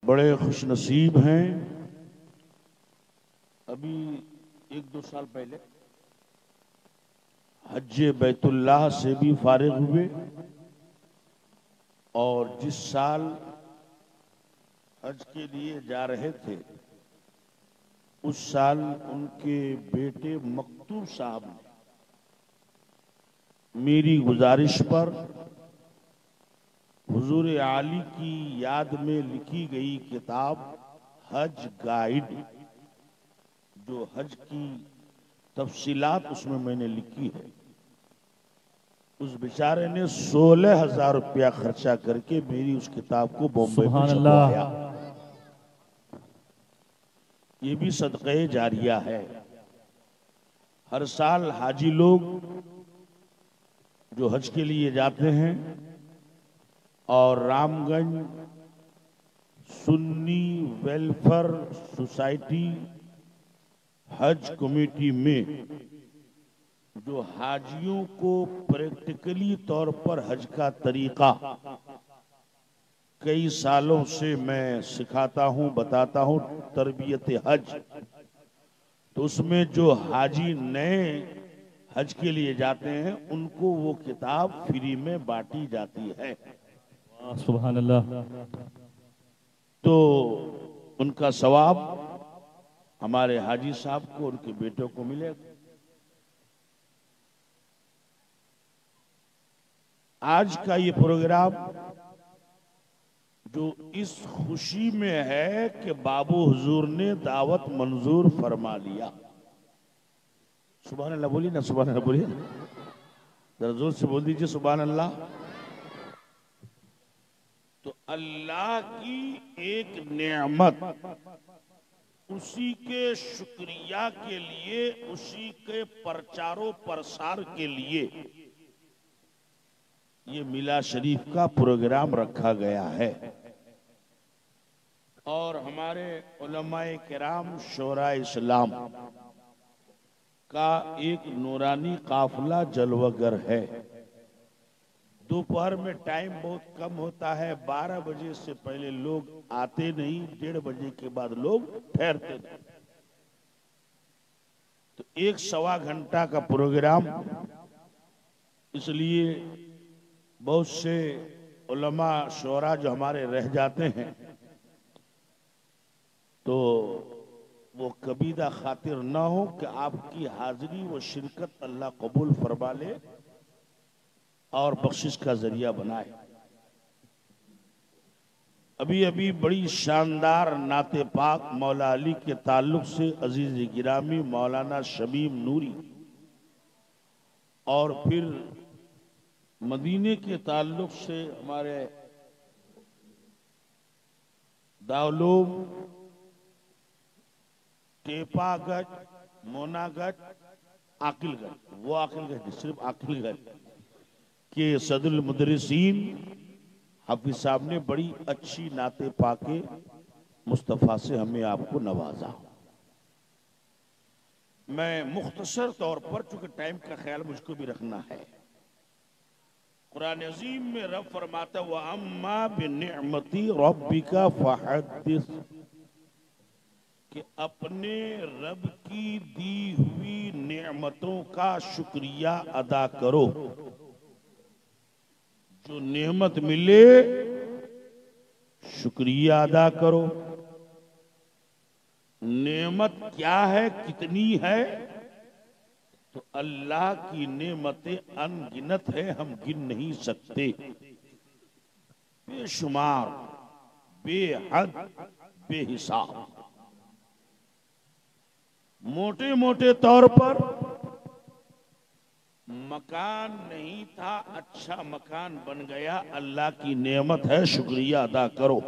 بڑے خوش نصیب ہیں. ابھی 1-2 سال پہلے حج بیت اللہ سے بھی فارغ ہوئے، اور جس سال حج کے لیے جا رہے تھے اس سال ان کے بیٹے مکتوم صاحب نے میری گزارش پر حضور عالی کی یاد میں لکھی گئی کتاب حج گائیڈ، جو حج کی تفصیلات اس میں نے لکھی ہے، اس بیچارے نے 16,000 روپیہ خرچہ کر کے میری اس کتاب کو بامبے میں سبحان چھپوایا. اللہ. یہ بھی صدقہ جاریہ ہے. ہر سال حاجی لوگ جو حج کے لیے جاتے ہیں اور رام گنج سنی ویلفیئر سوسائٹی حج کمیٹی میں جو حاجیوں کو پریکٹیکلی طور پر حج کا طریقہ کئی سالوں سے میں سکھاتا ہوں، بتاتا ہوں، تربیت حج، تو اس میں جو حاجی نئے حج کے لیے جاتے ہیں ان کو وہ کتاب فری میں بانٹی جاتی ہے. سبحان اللہ. تو ان کا ثواب ہمارے حاجی صاحب کو، ان کے بیٹوں کو ملے گا. آج کا یہ پروگرام جو اس خوشی میں ہے کہ بابو حضور نے دعوت منظور فرما لیا. سبحان اللہ بولیے نا، سبحان اللہ بولیے، ذرا زور سے بول دیجئے سبحان اللہ. تو اللہ کی ایک نعمت، اسی کے شکریہ کے لیے، اسی کے پرچار و پرسار کے لیے یہ میلاد شریف کا پروگرام رکھا گیا ہے. اور ہمارے علماء کرام شورا اسلام کا ایک نورانی قافلہ جلوہ گر ہے. دوپہر میں ٹائم بہت کم ہوتا ہے، 12 بجے سے پہلے لوگ آتے نہیں، 1:30 بجے کے بعد لوگ ٹھہرتے نہیں. تو 1-1.25 گھنٹہ کا پروگرام، اس لیے بہت سے علماء شورا جو ہمارے رہ جاتے ہیں تو وہ کبیدہ خاطر نہ ہو کہ آپ کی حاضری و شرکت اللہ قبول فرما لے اور بخشش کا ذریعہ بنائے. ابھی بڑی شاندار نعت پاک مولا علی کے تعلق سے عزیز گرامی مولانا شمیم نوری، اور پھر مدینے کے تعلق سے ہمارے داولوم، ٹیپا گج، مونا گج، عاقل گج، وہ عاقل گج صرف عاقل گج کے صدر المدرسین حافظ صاحب نے بڑی اچھی نعت پاک مصطفیٰ سے ہمیں آپ کو نوازا. میں مختصر طور پر، چونکہ ٹائم کا خیال مجھ کو بھی رکھنا ہے، قرآن عظیم میں رب فرماتا ہے وَأَمَّا بِنِعْمَتِ رَبِّكَ فَحَدِّثْ، کہ اپنے رب کی دی ہوئی نعمتوں کا شکریہ ادا کرو. جو نعمت ملے شکریہ ادا کرو. نعمت کیا ہے، کتنی ہے؟ تو اللہ کی نعمتیں ان گنت ہے، ہم گن نہیں سکتے، بے شمار، بے حد، بے حساب. موٹے موٹے طور پر مکان نہیں تھا، اچھا مکان بن گیا، اللہ کی نعمت ہے، شکریہ ادا کرو.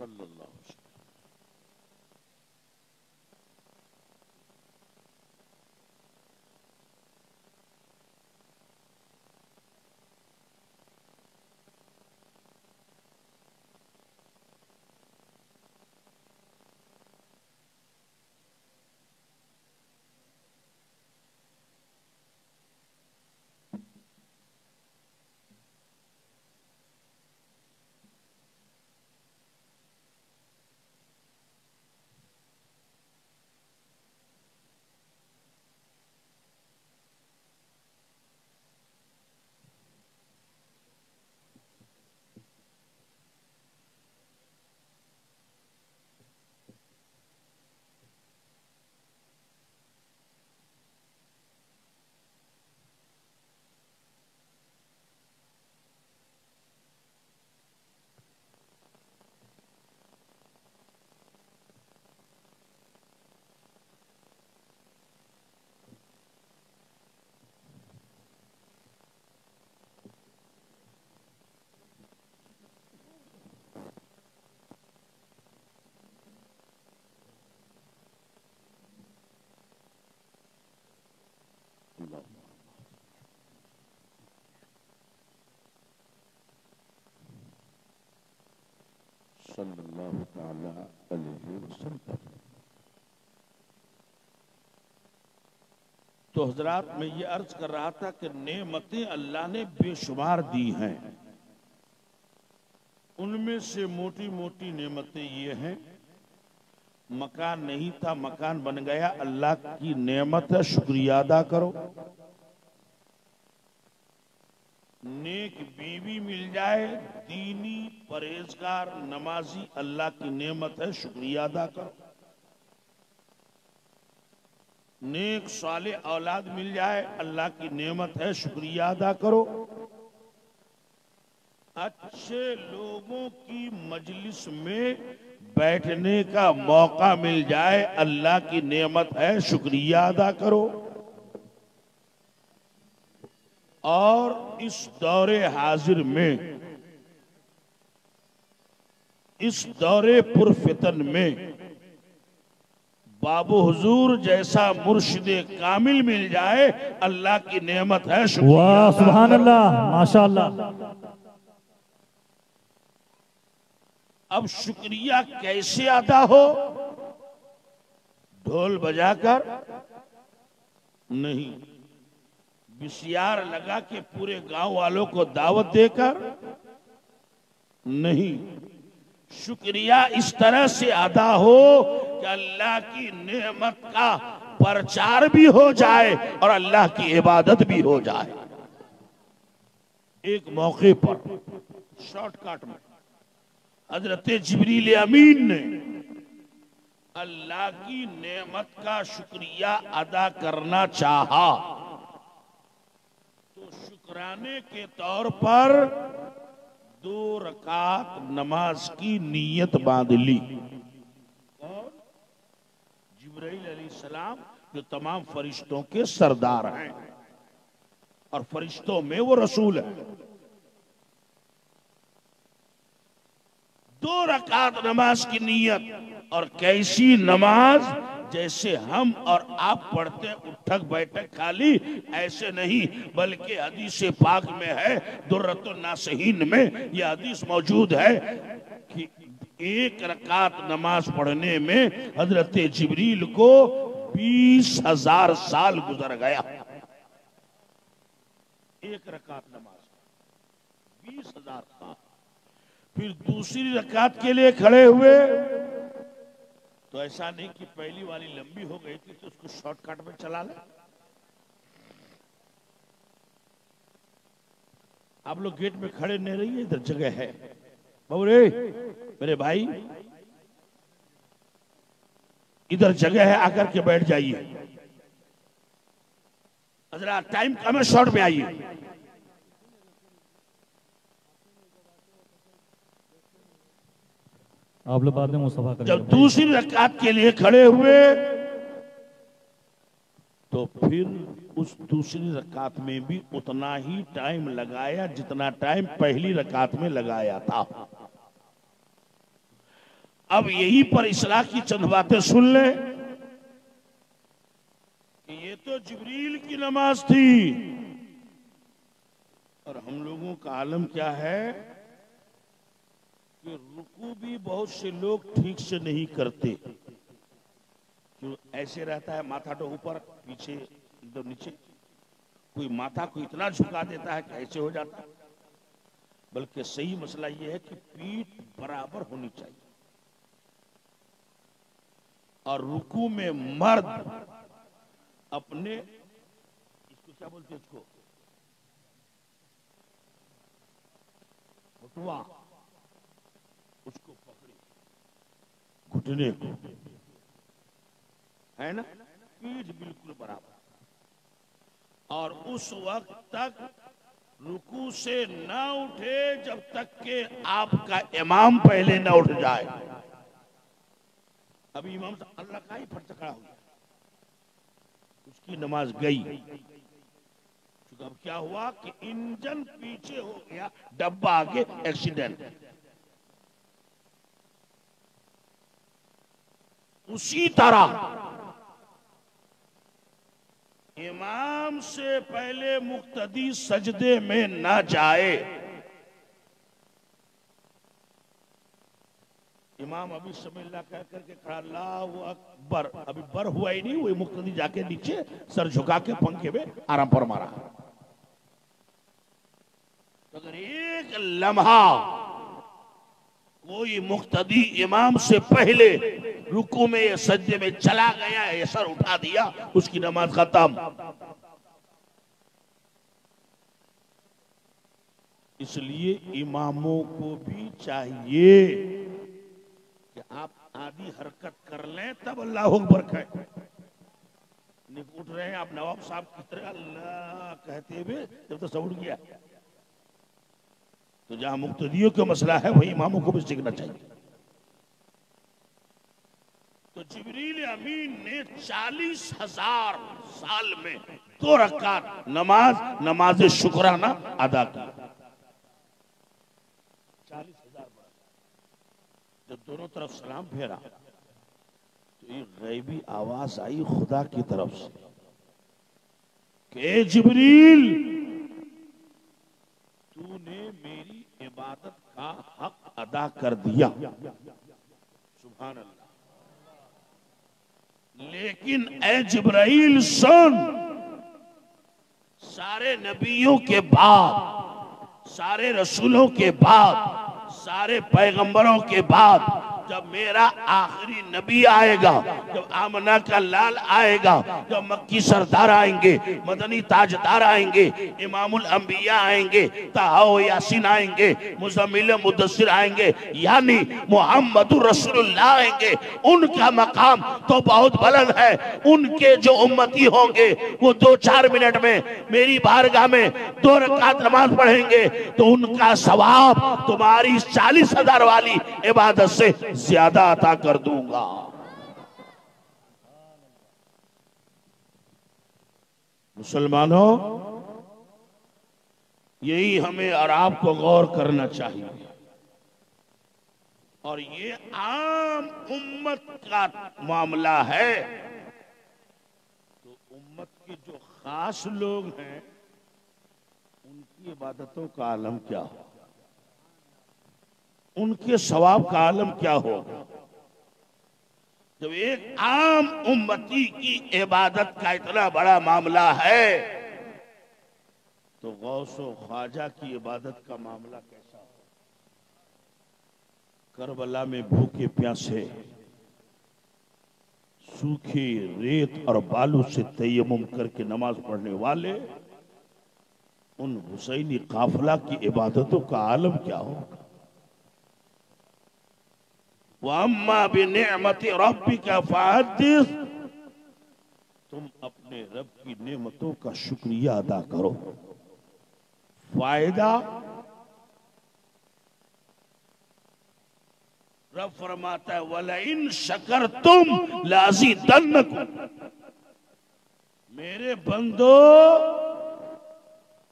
صلی اللہ علیہ وسلم. صلی اللہ تعالی علیہ وسلم. تو حضرات میں یہ عرض کر رہا تھا کہ نعمتیں اللہ نے بے شمار دی ہیں. ان میں سے موٹی موٹی نعمتیں یہ ہیں: مکان نہیں تھا، مکان بن گیا، اللہ کی نعمت ہے، شکریہ ادا کرو. نیک بیوی مل جائے، دینی پرہیزگار نمازی، اللہ کی نعمت ہے، شکریہ ادا کرو. نیک صالح اولاد مل جائے، اللہ کی نعمت ہے، شکریہ ادا کرو. اچھے لوگوں کی مجلس میں بیٹھنے کا موقع مل جائے، اللہ کی نعمت ہے، شکریہ ادا کرو. اور اس دور حاضر میں، اس دور پرفتن میں بابو حضور جیسا مرشد کامل مل جائے، اللہ کی نعمت ہے، شکریہ واہ ادا سبحان کرو. اللہ ماشاءاللہ. اب شکریہ کیسے ادا ہو؟ ڈھول بجا کر نہیں، بسیار لگا کے پورے گاؤں والوں کو دعوت دے کر نہیں. شکریہ اس طرح سے ادا ہو کہ اللہ کی نعمت کا پرچار بھی ہو جائے اور اللہ کی عبادت بھی ہو جائے. ایک موقع پر شارٹ کٹ میں حضرت جبریل امین نے اللہ کی نعمت کا شکریہ ادا کرنا چاہا تو شکرانے کے طور پر 2 رکعت نماز کی نیت باندھ لی. اور جبرائیل علیہ السلام جو تمام فرشتوں کے سردار ہیں اور فرشتوں میں وہ رسول ہے، 2 رکعت نماز کی نیت. اور کیسی نماز؟ جیسے ہم اور آپ پڑھتے ہیں اٹھک بیٹھک خالی، ایسے نہیں، بلکہ حدیث پاک میں ہے، درۃ الناصحین میں یہ حدیث موجود ہے کہ 1 رکعت نماز پڑھنے میں حضرت جبریل کو 20,000 سال گزر گیا. 1 رکعت نماز 20,000 سال. پھر دوسری رکعت کے لیے کھڑے ہوئے تو ایسا نہیں کہ پہلی والی لمبی ہو گئی تھی تو اس کو شارٹ کٹ میں چلا لیں. آپ لوگ گیٹ میں کھڑے نہیں رہیے، ادھر جگہ ہے. بولے میرے بھائی ادھر جگہ ہے، آ کر کے بیٹھ جائیے. حضرات ٹائم کم ہے، شارٹ میں آئیے. آپ لوگ بعد میں مصطفیٰ کریں. جب دوسری رکعت کے لیے کھڑے ہوئے تو پھر اس دوسری رکعت میں بھی اتنا ہی ٹائم لگایا جتنا ٹائم پہلی رکعت میں لگایا تھا. اب یہی پر اصلاح کی چند باتیں سن لیں کہ یہ تو جبریل کی نماز تھی، اور ہم لوگوں کا عالم کیا ہے کہ رکوع بھی بہت سے لوگ ٹھیک سے نہیں کرتے، جو ایسے رہتا ہے ماتھا تو اوپر پیچھے ادھر نیچے، کوئی ماتھا کو اتنا جھکا دیتا ہے کہ ایسے ہو جاتا ہے، بلکہ صحیح مسئلہ یہ ہے کہ پیٹھ برابر ہونی چاہیے، اور رکوع میں مرد اپنے اس کو کیا بولتے ہیں، اس کو گھٹوا، اس کو پکڑے، گھٹنے کو، ہے نا، پیٹھ بالکل برابر، اور اس وقت تک رکوع سے نہ اٹھے جب تک کہ آپ کا امام پہلے نہ اٹھ جائے۔ ابھی امام صاحب اللہ کا ہی پھٹ کھڑا ہو گیا، اس کی نماز گئی، چونکہ اب کیا ہوا کہ انجن پیچھے ہو گیا، ڈبہ آگے، ایکسیڈنٹ۔ اسی طرح امام سے پہلے مقتدی سجدے میں نہ جائے، امام ابھی سمجھ اللہ کہہ کر کے کھڑا، اللہ اکبر، ابھی بر ہوا ہی نہیں، وہ مقتدی جا کے نیچے سر جھکا کے پنکھے میں آرام پر مارا۔ اگر ایک لمحہ کوئی مقتدی امام سے پہلے رکوع میں یا سجدے میں چلا گیا ہے یا سر اٹھا دیا، اس کی نماز ختم۔ اس لیے اماموں کو بھی چاہیے کہ آپ آدھی حرکت کر لیں تب اللہ اکبر کہیں، اٹھ رہے ہیں آپ نواب صاحب کی طرح اللہ کہتے ہوئے جب تو سب اٹھ گیا، تو جہاں مقتدیوں کا مسئلہ ہے وہی اماموں کو بھی سیکھنا چاہیے۔ تو جبریل امین نے 40,000 سال میں 2 رکعت نماز شکرانہ ادا کی۔ 40,000 بار جب دونوں طرف سلام پھیرا تو ایک غیبی آواز آئی خدا کی طرف سے کہ اے جبریل، تو نے میری عبادت کا حق ادا کر دیا، سبحان اللہ، لیکن اے جبرائیل سن، سارے نبیوں کے بعد، سارے رسولوں کے بعد، سارے پیغمبروں کے بعد جب میرا آخری نبی آئے گا، جب آمنہ کا لال آئے گا، جب مکی سردار آئیں گے، مدنی تاجدار آئیں گے، امام الانبیاء آئیں گے، طٰہٰ و یاسین آئیں گے، مزمل مدثر آئیں گے، یعنی محمد رسول اللہ آئیں گے، ان کا مقام تو بہت بلند ہے، ان کے جو امتی ہوں گے وہ 2-4 منٹ میں میری بارگاہ میں 2 رکعت نماز پڑھیں گے تو ان کا ثواب تمہاری 40,000 والی عبادت سے زیادہ عطا کر دوں گا۔ مسلمانوں، یہی ہمیں اور آپ کو غور کرنا چاہیے، اور یہ عام امت کا معاملہ ہے، تو امت کے جو خاص لوگ ہیں ان کی عبادتوں کا عالم کیا ہو، ان کے ثواب کا عالم کیا ہوگا۔ جب ایک عام امتی کی عبادت کا اتنا بڑا معاملہ ہے تو غوث و خواجہ کی عبادت کا معاملہ کیسا ہو۔ کربلا میں بھوکے پیاسے سوکھی ریت اور بالو سے تیمم کر کے نماز پڑھنے والے ان حسینی قافلہ کی عبادتوں کا عالم کیا ہوگا۔ وَأَمَّا بِنِعْمَةِ رَبِّكَ فَحَدِّثْ، تم اپنے رب کی نعمتوں کا شکریہ ادا کرو۔ فائدہ، رب فرماتا ہے وَلَئِن شَكَرْتُمْ لَأَزِيدَنَّكُمْ، میرے بندو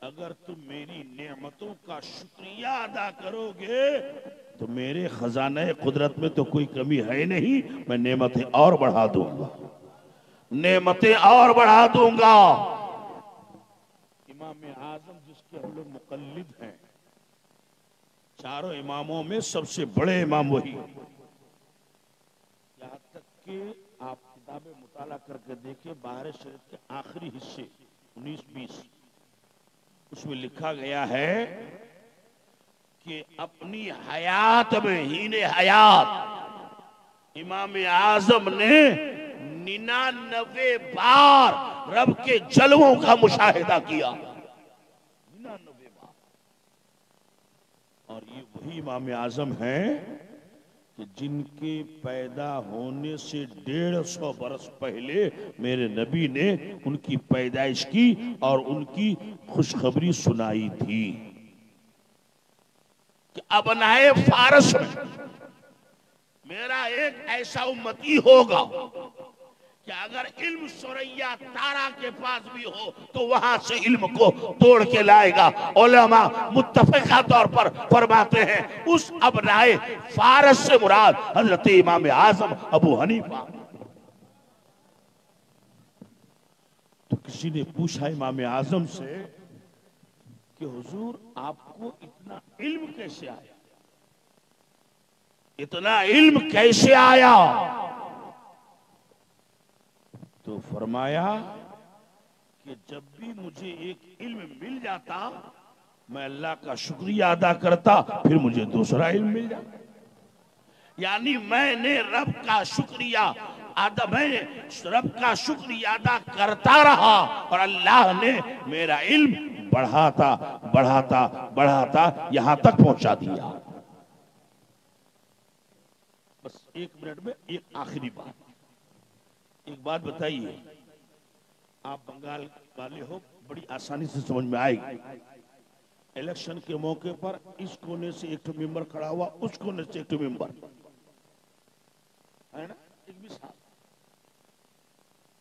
اگر تم میری نعمتوں کا شکریہ ادا کرو گے تو میرے خزانہ قدرت میں تو کوئی کمی ہے نہیں، میں نعمتیں اور بڑھا دوں گا، نعمتیں اور بڑھا دوں گا۔ امام اعظم جس کے ہم لوگ مقلد ہیں، چاروں اماموں میں سب سے بڑے امام وہی، یہاں تک کہ آپ کتابیں مطالعہ کر کے دیکھیں، بہار شریف کے آخری حصے 19-20 اس میں لکھا گیا ہے کہ اپنی حیات میں ہین حیات امام اعظم نے 99 بار رب کے جلووں کا مشاہدہ کیا، 99 بار۔ اور یہ وہی امام اعظم ہیں کہ جن کے پیدا ہونے سے 150 برس پہلے میرے نبی نے ان کی پیدائش کی اور ان کی خوشخبری سنائی تھی کہ ابنائے فارس میں میرا ایک ایسا امتی ہوگا کہ اگر علم ثریا تارا کے پاس بھی ہو تو وہاں سے علم کو توڑ کے لائے گا۔ علماء متفقہ طور پر فرماتے ہیں اس ابنائے فارس سے مراد حضرت امام اعظم ابو حنیفہ۔ تو کسی نے پوچھا امام اعظم سے کہ حضور آپ کو اتنا علم کیسے آیا، اتنا علم کیسے آیا؟ تو فرمایا کہ جب بھی مجھے ایک علم مل جاتا میں اللہ کا شکریہ ادا کرتا، پھر مجھے دوسرا علم مل جاتا، یعنی میں نے رب کا شکریہ ادا کرتا رہا اور اللہ نے میرا علم بڑھاتا بڑھاتا بڑھاتا یہاں تک پہنچا دیا۔ بس 1 منٹ میں ایک آخری بات، ایک بات بتائیے، آپ بنگال والے ہو، بڑی آسانی سے سمجھ میں آئے گی۔ الیکشن کے موقع پر اس کونے سے ایک ممبر کھڑا ہوا، اس کونے سے ایک ممبر ہے نا، ایک مثال۔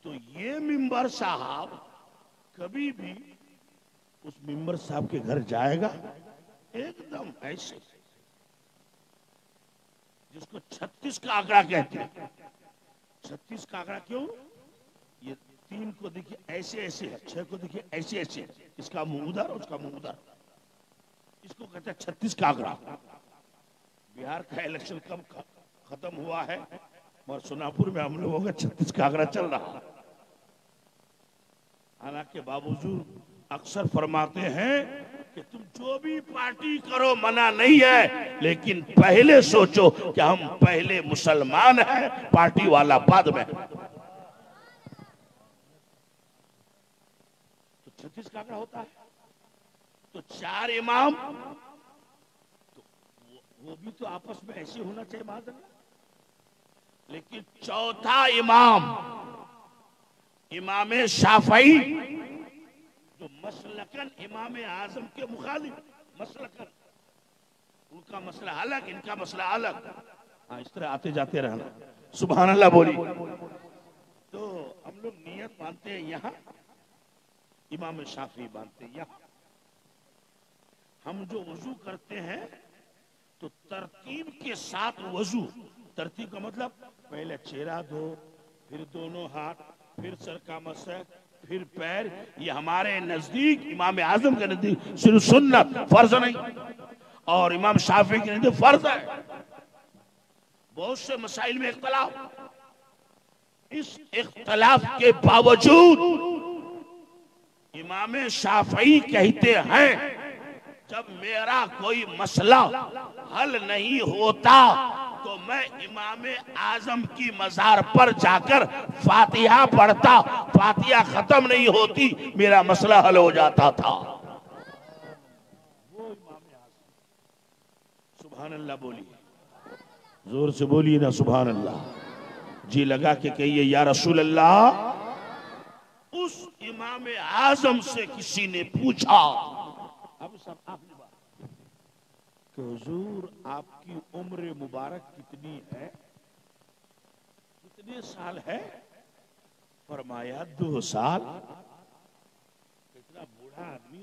تو یہ ممبر صاحب کبھی بھی اس ممبر صاحب کے گھر جائے گا ایک دم ایسے، جس کو 36 کا آنکڑا کہتے ہیں۔ 36 کا آنکڑا کیوں؟ یہ 3 کو دیکھیے ایسے ایسے ہے، 6 کو دیکھیے ایسے ایسے ہے، اس کا منہ ادھر اس کا منہ ادھر، اس کو کہتے ہیں 36 کا آنکڑا۔ بہار کا الیکشن کب ختم ہوا ہے؟ اور سوناپور میں ہم لوگوں کا 36 کا آنکڑا چل رہا۔ حالانکہ باوجود اکثر فرماتے ہیں کہ تم جو بھی پارٹی کرو منع نہیں ہے، لیکن پہلے سوچو کہ ہم پہلے مسلمان ہیں، پارٹی والا بعد میں۔ تو 36 کا آنکڑا ہوتا ہے، تو 4 امام تو وہ بھی تو آپس میں ایسے ہونا چاہیے معاذ اللہ، لیکن چوتھا امام امام شافعی جو مسلکن امام اعظم کے مخالف، مسلکن ان کا مسئلہ الگ ان کا مسئلہ الگ، ہاں اس طرح آتے جاتے رہنا، سبحان اللہ بولی۔ تو ہم لوگ نیت مانتے ہیں یہاں، امام شافعی مانتے ہیں یہاں۔ ہم جو وضو کرتے ہیں تو ترتیب کے ساتھ وضو، ترتیب کا مطلب پہلے چہرہ دھو، پھر دونوں ہاتھ، پھر سر کا مسح، پھر پیر، یہ ہمارے نزدیک امام اعظم کے نزدیک صرف سنت، فرض نہیں، اور امام شافعی کے نزدیک فرض ہے۔ بہت سے مسائل میں اختلاف، اس اختلاف کے باوجود امام شافعی کہتے ہیں جب میرا کوئی مسئلہ حل نہیں ہوتا تو میں امام اعظم کی مزار پر جا کر فاتحہ پڑھتا، فاتحہ ختم نہیں ہوتی میرا مسئلہ حل ہو جاتا تھا۔ وہ امام اعظم، سبحان اللہ بولیے، زور سے بولیے نا سبحان اللہ، جی لگا کے کہیے یا رسول اللہ۔ اس امام اعظم سے کسی نے پوچھا، اب سب آخری بات، کہ حضور آپ کی عمر مبارک کتنی ہے، کتنے سال ہے؟ فرمایا 2 سال۔ اتنا بوڑھا آدمی